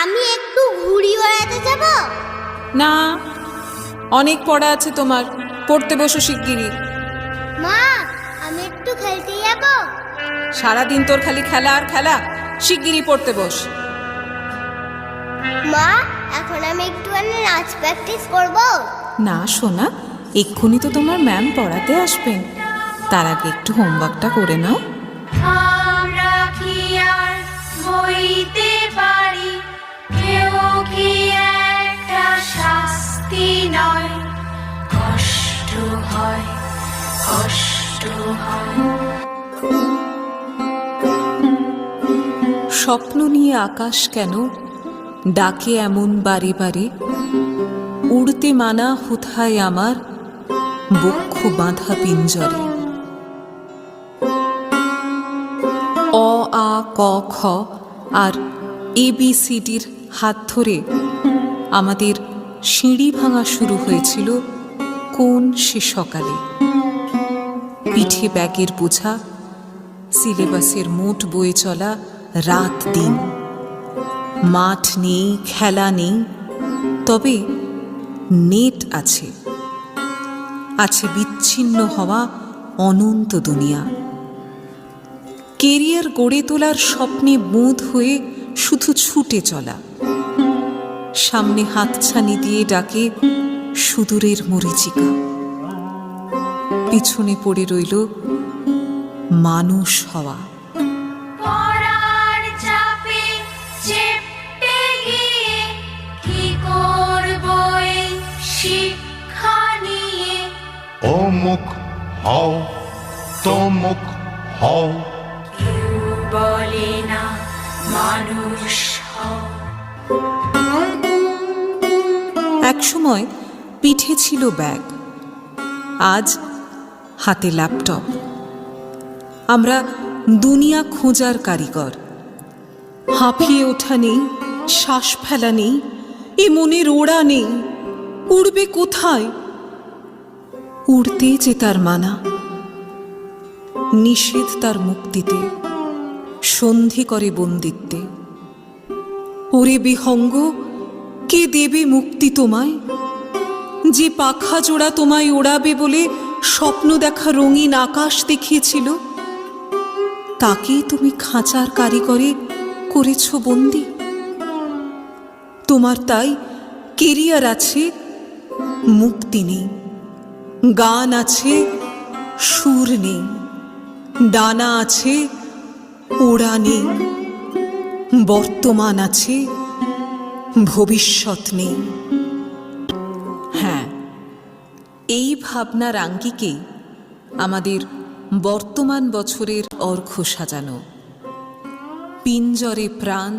আমি একটু ঘুড়ি ওড়াতে যাব। না, অনেক পড়া আছে তোমার, পড়তে বসো শিগগিরই। মা, আমি একটু খেলতে যাব। সারাদিন তোর খালি খেলা আর খেলা, শিগগিরই পড়তে বস। মা, এখন আমি একটুখানি নাচ প্র্যাকটিস করব। না সোনা, এক্ষুনি তো তোমার ম্যাম পড়াতে আসবেন, তার আগে একটু হোমওয়ার্কটা করে নাও। আমরা কি আর বইতে পারি, কেউ কি একটা শাস্তি নয়, কষ্ট হয়, কষ্ট হয়। স্বপ্ন নিয়ে আকাশ কেন ডাকে এমন বারে বারে, উড়তে মানা হুথায় আমার বক্ষ বাঁধা পিঞ্জরে। অ আ ক খ আর ABCDর হাত ধরে আমাদের সিঁড়ি ভাঙা শুরু হয়েছিল কোন সে সকালে। পিঠে ব্যাগের বোঝা, সিলেবাসের মোট বয়ে চলা রাত দিন। মাঠ নেই, খেলা নেই, তবে নেট আছে, আছে বিচ্ছিন্ন হওয়া অনন্ত দুনিয়া। কেরিয়ার গড়ে তোলার স্বপ্নে বোধ হয়ে শুধু ছুটে চলা। সামনে হাতছানি দিয়ে ডাকে সুদূরের মরীচিকা, পিছনে পড়ে রইল মানুষ হওয়া। পড়ার চাপে চেপে গিয়ে কি করব এই শিক্ষা নিয়ে। অমুক হও, তমুক হও, কেউ বলে না মানুষ হও। একসময় পিঠে ছিল ব্যাগ, আজ হাতে ল্যাপটপ। আমরা দুনিয়া খোঁজার কারিগর। হাঁপিয়ে ওঠা নেই, শ্বাস ফেলা নেই, এ মনের ওড়া নেই। উড়বে কোথায়? উড়তে যে তার মানা, নিষেধ তার মুক্তিতে, সন্ধি করে বন্দিত্বে। ওরে বিহঙ্গ, কে দেবে মুক্তি তোমায়? যে পাখা জোড়া তোমায় ওড়াবে বলে স্বপ্ন দেখা রঙিন আকাশ দেখিয়েছিল, তাকেই তুমি খাঁচার কারিগরে করেছ বন্দি। তোমার তাই কেরিয়ার আছে, মুক্তি নেই। গান আছে, সুর নেই। ডানা আছে, ওড়া নেই। বর্তমান আছে, ভবিষ্যৎ নেই। হ্যাঁ, এই ভাবনার আঙ্গিকেই আমাদের বর্তমান বছরের অর্ঘ্য সাজানো। পিঞ্জরে প্রাণ,